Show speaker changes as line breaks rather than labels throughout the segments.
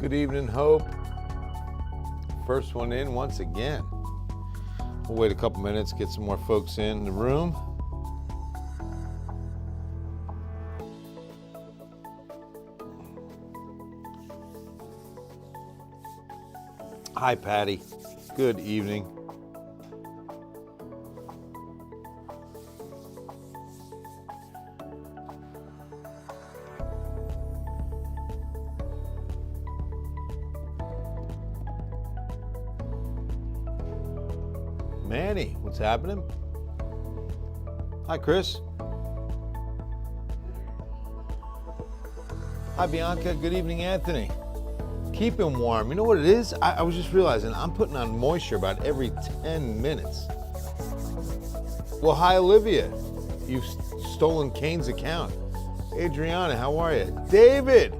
Good evening, Hope. First one in once again. We'll wait a couple minutes, get some more folks in the room. Hi, Patty. Good evening. Manny, what's happening? Hi, Chris. Hi, Bianca. Good evening, Anthony. Keep him warm. You know what it is? I was just realizing I'm putting on moisture about every 10 minutes. Well, hi, Olivia. You've stolen Kane's account. Adriana, how are you? David.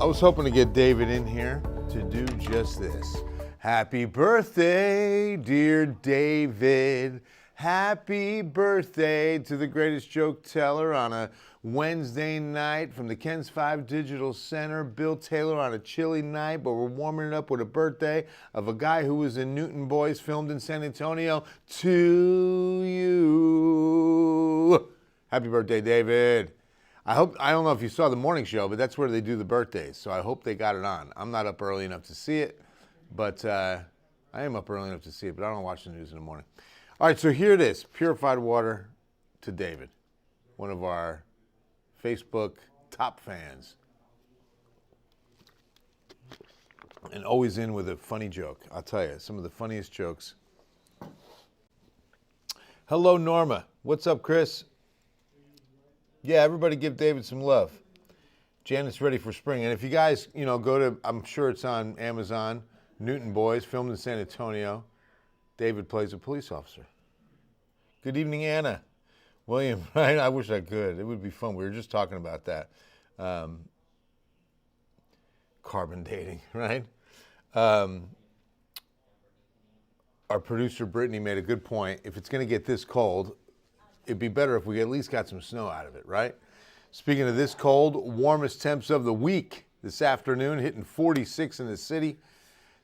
I was hoping to get David in here to do just this. Happy birthday, dear David. Happy birthday to the greatest joke teller on a Wednesday night from the Ken's 5 Digital Center. Bill Taylor on a chilly night, but we're warming it up with a birthday of a guy who was in Newton Boys, filmed in San Antonio. To you. Happy birthday, David. I don't know if you saw the morning show, but that's where they do the birthdays. So I hope they got it on. I'm not up early enough to see it. But I am up early enough to see it, but I don't watch the news in the morning. All right, so here it is. Purified water to David, one of our Facebook top fans. And always in with a funny joke. I'll tell you, some of the funniest jokes. Hello, Norma. What's up, Chris? Yeah, everybody give David some love. Janet's ready for spring. And if you guys, go to, I'm sure it's on Amazon, Newton Boys, filmed in San Antonio. David plays a police officer. Good evening, Anna. William, right? I wish I could. It would be fun. We were just talking about that. Carbon dating, right? Our producer, Brittany, made a good point. If it's going to get this cold, it'd be better if we at least got some snow out of it, right? Speaking of this cold, warmest temps of the week this afternoon, hitting 46 in the city.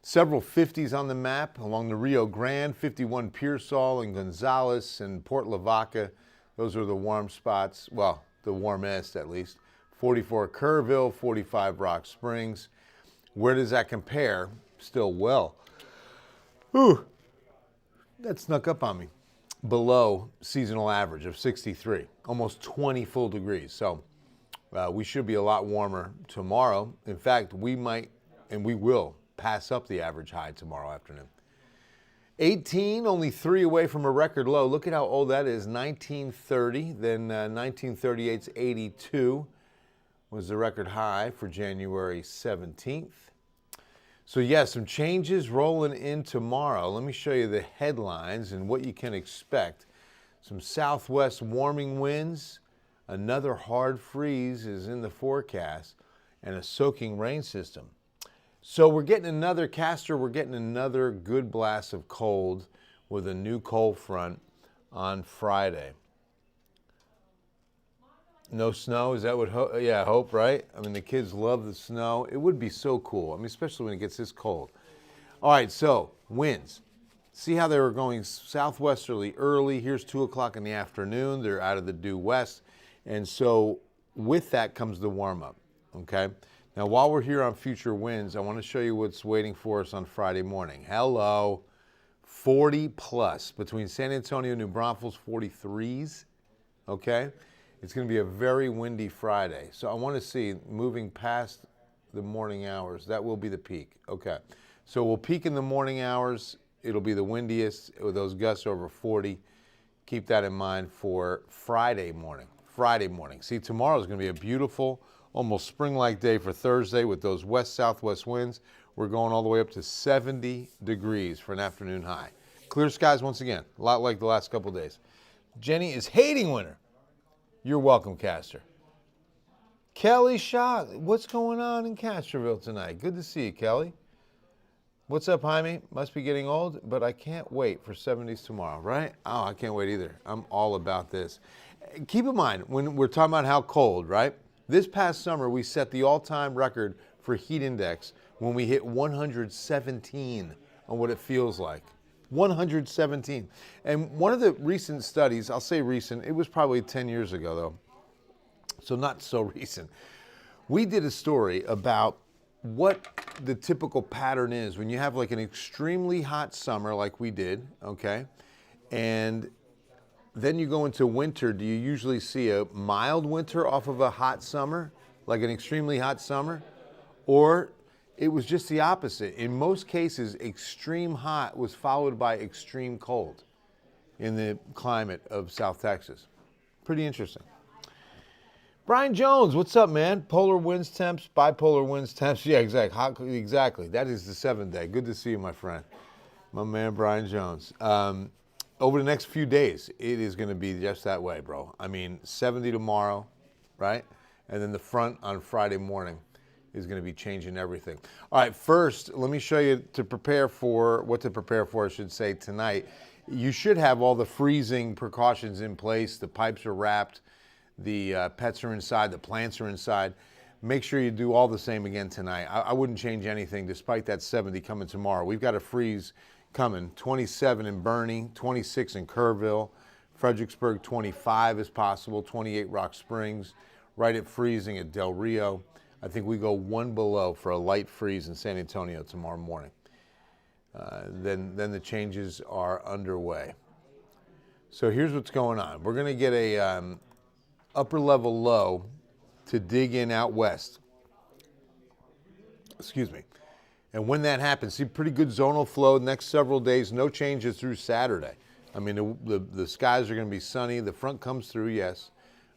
Several 50s on the map along the Rio Grande, 51 Pearsall and Gonzales and Port Lavaca. Those are the warm spots, well, the warmest at least. 44 Kerrville, 45 Rock Springs. Where does that compare? Still well. Ooh, that snuck up on me. Below seasonal average of 63, almost 20 full degrees. So we should be a lot warmer tomorrow. In fact, we might, and we will, pass up the average high tomorrow afternoon. 18, only 3 away from a record low. Look at how old that is, 1930. Then 1938's 82 was the record high for January 17th. So yeah, some changes rolling in tomorrow. Let me show you the headlines and what you can expect. Some southwest warming winds, another hard freeze is in the forecast, and a soaking rain system. So we're getting another good blast of cold with a new cold front on Friday. No snow, is that what, Hope, right? I mean, the kids love the snow. It would be so cool. I mean, especially when it gets this cold. All right, so winds. See how they were going southwesterly early. Here's 2 o'clock in the afternoon. They're out of the due west. And so with that comes the warm-up, okay? Now, while we're here on future winds, I want to show you what's waiting for us on Friday morning. Hello, 40 plus. Between San Antonio and New Braunfels, 43s, okay? It's going to be a very windy Friday. So I want to see, moving past the morning hours, that will be the peak. Okay. So we'll peak in the morning hours. It'll be the windiest with those gusts over 40. Keep that in mind for Friday morning. Friday morning. See, tomorrow is going to be a beautiful, almost spring-like day for Thursday with those west-southwest winds. We're going all the way up to 70 degrees for an afternoon high. Clear skies once again, a lot like the last couple days. Jenny is hating winter. You're welcome, Castor. Kelly Shaw, what's going on in Castroville tonight? Good to see you, Kelly. What's up, Jaime? Must be getting old, but I can't wait for 70s tomorrow, right? Oh, I can't wait either. I'm all about this. Keep in mind, when we're talking about how cold, right? This past summer, we set the all-time record for heat index when we hit 117 on what it feels like. 117. And one of the recent studies, I'll say recent, it was probably 10 years ago, though, so not so recent. We did a story about what the typical pattern is when you have like an extremely hot summer like we did, okay? And then you go into winter. Do you usually see a mild winter off of a hot summer, like an extremely hot summer? Or it was just the opposite. In most cases, extreme hot was followed by extreme cold in the climate of South Texas. Pretty interesting. Brian Jones, what's up, man? Polar winds temps, bipolar winds temps. Yeah, exactly. Exactly. That is the 7th day. Good to see you, my friend. My man, Brian Jones. Over the next few days, it is going to be just that way, bro. I mean, 70 tomorrow, right? And then the front on Friday morning is going to be changing everything. All right, first, let me show you what to prepare for, I should say, tonight. You should have all the freezing precautions in place. The pipes are wrapped. The pets are inside, the plants are inside. Make sure you do all the same again tonight. I wouldn't change anything despite that 70 coming tomorrow. We've got a freeze coming. 27 in Bernie, 26 in Kerrville, Fredericksburg 25 is possible, 28 Rock Springs, right at freezing at Del Rio. I think we go one below for a light freeze in San Antonio tomorrow morning. Then the changes are underway. So here's what's going on. We're going to get a upper level low to dig in out west. Excuse me. And when that happens, see pretty good zonal flow the next several days, no changes through Saturday. I mean, the skies are going to be sunny. The front comes through, yes.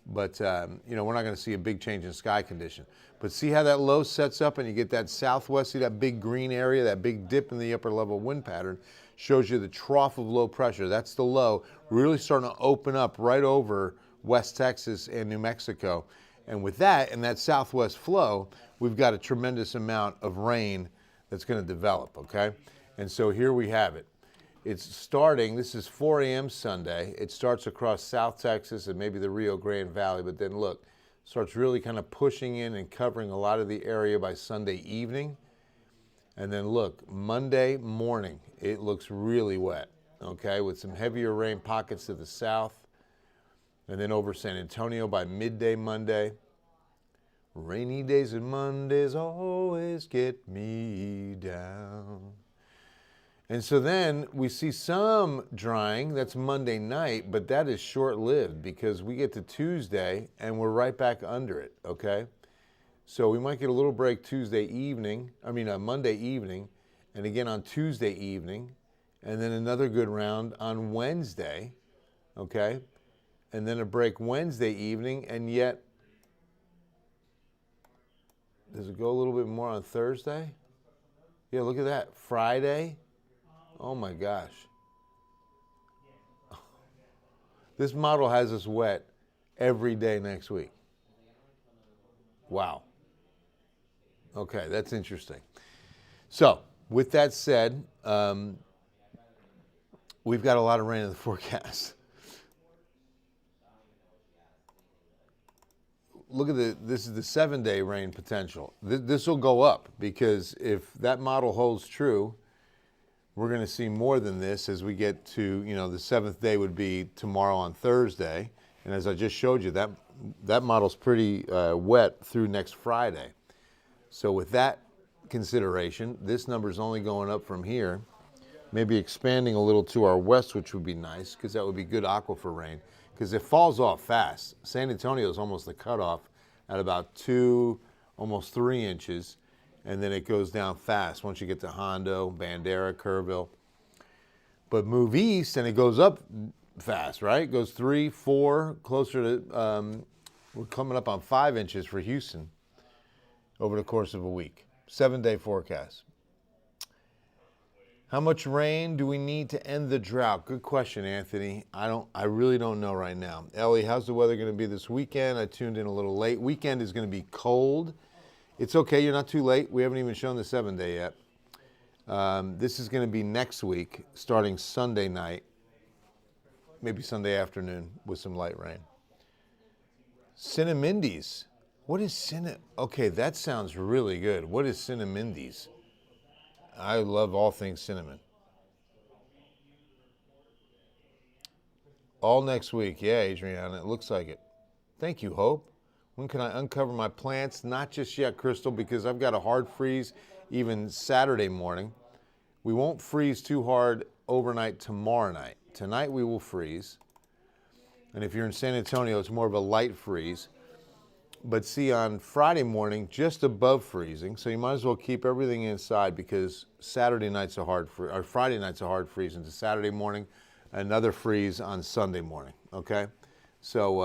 But, you know, we're not going to see a big change in sky condition. But see how that low sets up and you get that southwest, see that big green area, that big dip in the upper level wind pattern shows you the trough of low pressure. That's the low, really starting to open up right over West Texas and New Mexico. And with that and that southwest flow, we've got a tremendous amount of rain that's going to develop, okay? And so here we have it. It's starting, this is 4 a.m. Sunday. It starts across South Texas and maybe the Rio Grande Valley, but then look, starts really kind of pushing in and covering a lot of the area by Sunday evening. And then look, Monday morning, it looks really wet, okay, with some heavier rain pockets to the south. And then over San Antonio by midday Monday. Rainy days and Mondays always get me down. And so then we see some drying, that's Monday night, but that is short-lived because we get to Tuesday and we're right back under it, okay? So we might get a little break Monday evening, and again on Tuesday evening, and then another good round on Wednesday, okay? And then a break Wednesday evening, and yet, does it go a little bit more on Thursday? Yeah, look at that. Friday. Oh my gosh. This model has us wet every day next week. Wow. Okay, that's interesting. So, with that said, we've got a lot of rain in the forecast. Look at this is the 7-day rain potential. This will go up because if that model holds true, we're going to see more than this as we get to, you know, the 7th day would be tomorrow on Thursday. And as I just showed you, that model's pretty wet through next Friday. So with that consideration, this number is only going up from here, maybe expanding a little to our west, which would be nice because that would be good aquifer rain. Because it falls off fast. San Antonio is almost the cutoff at about 2, almost 3 inches, and then it goes down fast once you get to Hondo, Bandera, Kerrville. But move east and it goes up fast, right? Goes 3, 4, closer to, we're coming up on 5 inches for Houston over the course of a week. 7-day forecast. How much rain do we need to end the drought? Good question, Anthony. I really don't know right now. Ellie, how's the weather going to be this weekend? I tuned in a little late. Weekend is going to be cold. It's okay, you're not too late. We haven't even shown the 7-day yet. This is going to be next week, starting Sunday night, maybe Sunday afternoon with some light rain. Cinnamindies. What is Okay, that sounds really good. What is Cinnamindies? I love all things cinnamon. All next week. Yeah, Adriana, it looks like it. Thank you, Hope. When can I uncover my plants? Not just yet, Crystal, because I've got a hard freeze even Saturday morning. We won't freeze too hard overnight tomorrow night. Tonight we will freeze. And if you're in San Antonio, it's more of a light freeze. But see, on Friday morning, just above freezing, so you might as well keep everything inside because Saturday night's a hard freeze, or Friday night's a hard freeze into Saturday morning, another freeze on Sunday morning, okay? So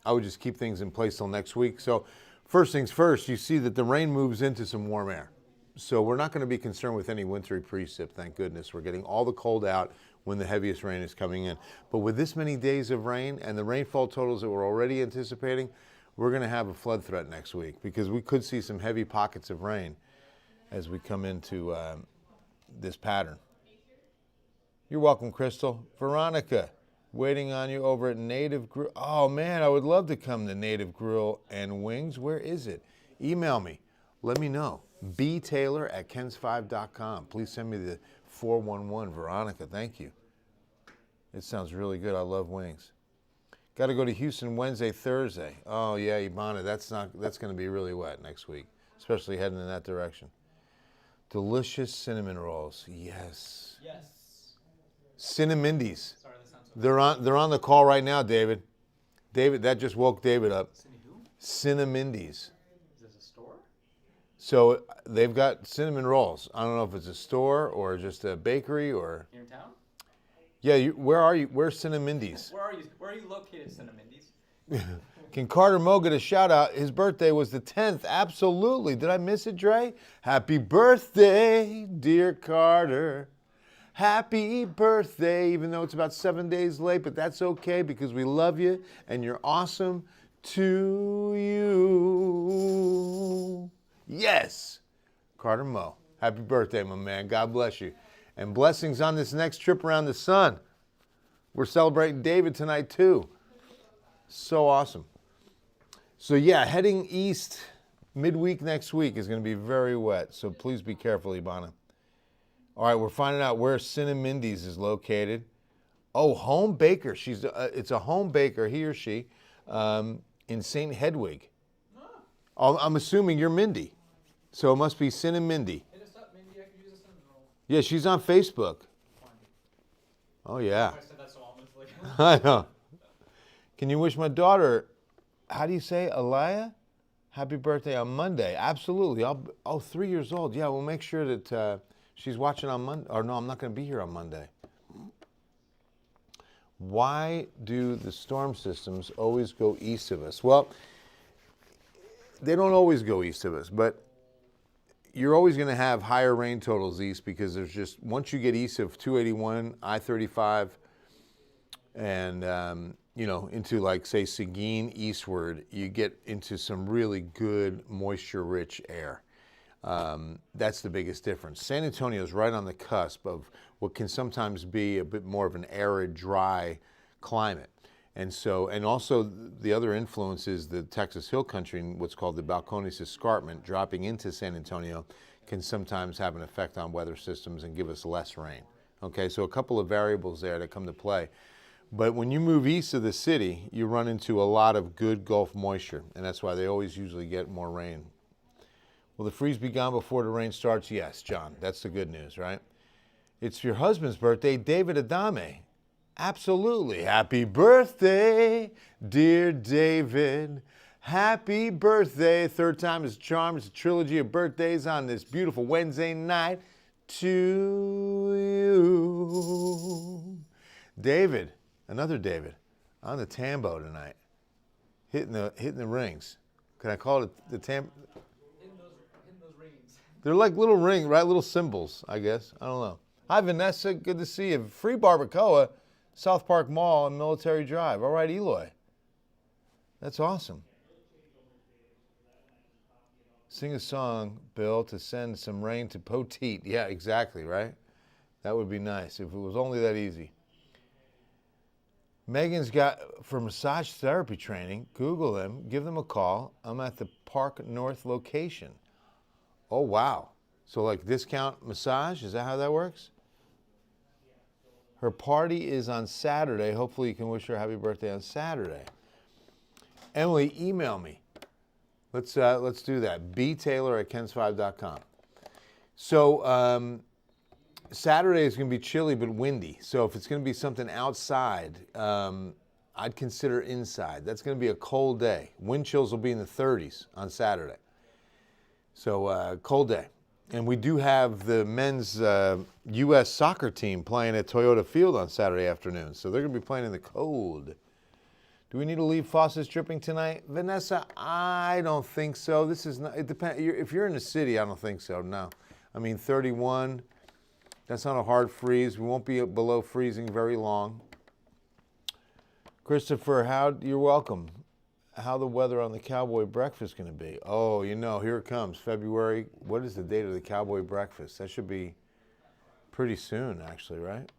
I would just keep things in place till next week. So first things first, you see that the rain moves into some warm air. So we're not going to be concerned with any wintry precip, thank goodness. We're getting all the cold out when the heaviest rain is coming in. But with this many days of rain and the rainfall totals that we're already anticipating, we're going to have a flood threat next week because we could see some heavy pockets of rain as we come into this pattern. You're welcome, Crystal. Veronica, waiting on you over at Native Grill. Oh, man, I would love to come to Native Grill and Wings. Where is it? Email me. Let me know. btaylor@kens5.com. Please send me the 411. Veronica, thank you. It sounds really good. I love wings. Got to go to Houston Wednesday, Thursday. Oh, yeah, Ivana, that's going to be really wet next week, especially heading in that direction. Delicious cinnamon rolls. Yes.
Yes.
Cinnamindies.
Sorry, that sounds so
They're on the call right now, David. David, that just woke David up.
who?
Cinnamindies.
Is this a store?
So they've got cinnamon rolls. I don't know if it's a store or just a bakery or.
Here in town?
Yeah, where are you? Where's Cinnamindies?
Where are you located, Cinnamindies?
Can Carter Moe get a shout out? His birthday was the 10th. Absolutely. Did I miss it, Dre? Happy birthday, dear Carter. Happy birthday, even though it's about 7 days late, but that's okay because we love you and you're awesome to you. Yes. Carter Moe. Happy birthday, my man. God bless you. And blessings on this next trip around the sun. We're celebrating David tonight, too. So awesome. So, yeah, heading east midweek next week is going to be very wet. So please be careful, Ivana. All right, we're finding out where Cinnamindies is located. Oh, home baker. It's a home baker, he or she, in St. Hedwig. Oh, I'm assuming you're Mindy. So it must be Cinnamindy.
Hit us up, maybe I could use a cinnamon roll.
Yeah, she's on Facebook.
Fine.
Oh, yeah.
I said that so honestly.
I know. Can you wish my daughter, how do you say, Aliyah? Happy birthday on Monday. Absolutely. 3 years old. Yeah, we'll make sure that she's watching on Monday. Or no, I'm not going to be here on Monday. Why do the storm systems always go east of us? Well, they don't always go east of us, but you're always going to have higher rain totals east because there's just, once you get east of 281, I-35, and, into like, say, Seguin eastward, you get into some really good moisture-rich air. That's the biggest difference. San Antonio is right on the cusp of what can sometimes be a bit more of an arid, dry climate. And also the other influence is the Texas Hill Country and what's called the Balcones Escarpment dropping into San Antonio can sometimes have an effect on weather systems and give us less rain. Okay, so a couple of variables there that come to play. But when you move east of the city, you run into a lot of good Gulf moisture, and that's why they always usually get more rain. Will the freeze be gone before the rain starts? Yes, John, that's the good news, right? It's your husband's birthday, David Adame. Absolutely. Happy birthday, dear David. Happy birthday. Third time is a charm. It's a trilogy of birthdays on this beautiful Wednesday night to you. David, Another David on the Tambo tonight, hitting the rings. Can I call it the Tam?
Hitting those rings.
They're like little ring, right? Little symbols, I guess. I don't know. Hi, Vanessa. Good to see you. Free barbacoa, South Park Mall and Military Drive. All right, Eloy. That's awesome. Sing a song, Bill, to send some rain to Poteet. Yeah, exactly, right? That would be nice if it was only that easy. Megan's got for massage therapy training. Google them. Give them a call. I'm at the Park North location. Oh, wow. So like discount massage? Is that how that works? Her party is on Saturday. Hopefully you can wish her a happy birthday on Saturday. Emily, email me. Let's do that. btaylor@kens5.com. So Saturday is going to be chilly but windy. So if it's going to be something outside, I'd consider inside. That's going to be a cold day. Wind chills will be in the 30s on Saturday. So cold day. And we do have the men's U.S. soccer team playing at Toyota Field on Saturday afternoon. So they're going to be playing in the cold. Do we need to leave faucets dripping tonight? Vanessa, I don't think so. This is not, it depends. If you're in the city, I don't think so, no. I mean, 31, that's not a hard freeze. We won't be below freezing very long. Christopher, you're welcome. How the weather on the Cowboy Breakfast going to be? Oh, you know, here it comes, February. What is the date of the Cowboy Breakfast? That should be pretty soon, actually, right?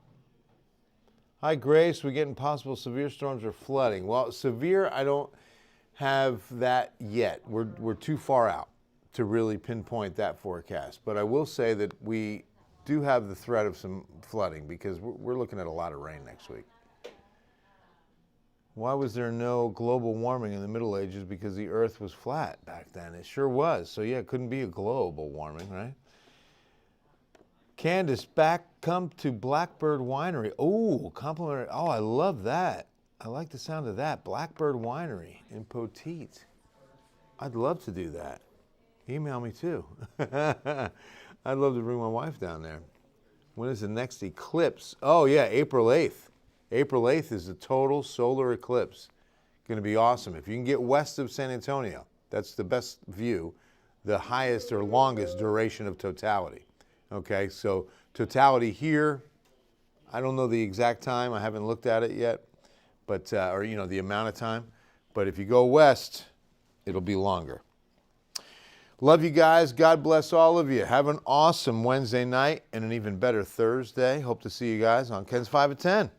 Hi, Grace. We're getting possible severe storms or flooding. Well, severe, I don't have that yet. We're too far out to really pinpoint that forecast. But I will say that we do have the threat of some flooding because we're looking at a lot of rain next week. Why was there no global warming in the Middle Ages? Because the Earth was flat back then. It sure was. So, yeah, it couldn't be a global warming, right? Candace, come to Blackbird Winery. Oh, complimentary. Oh, I love that. I like the sound of that. Blackbird Winery in Poteet. I'd love to do that. Email me too. I'd love to bring my wife down there. When is the next eclipse? Oh, yeah, April 8th. April 8th is the total solar eclipse. Going to be awesome. If you can get west of San Antonio, that's the best view, the highest or longest duration of totality. Okay, so totality here, I don't know the exact time. I haven't looked at it yet, but or you know the amount of time. But if you go west, it'll be longer. Love you guys. God bless all of you. Have an awesome Wednesday night and an even better Thursday. Hope to see you guys on Ken's 5 at 10.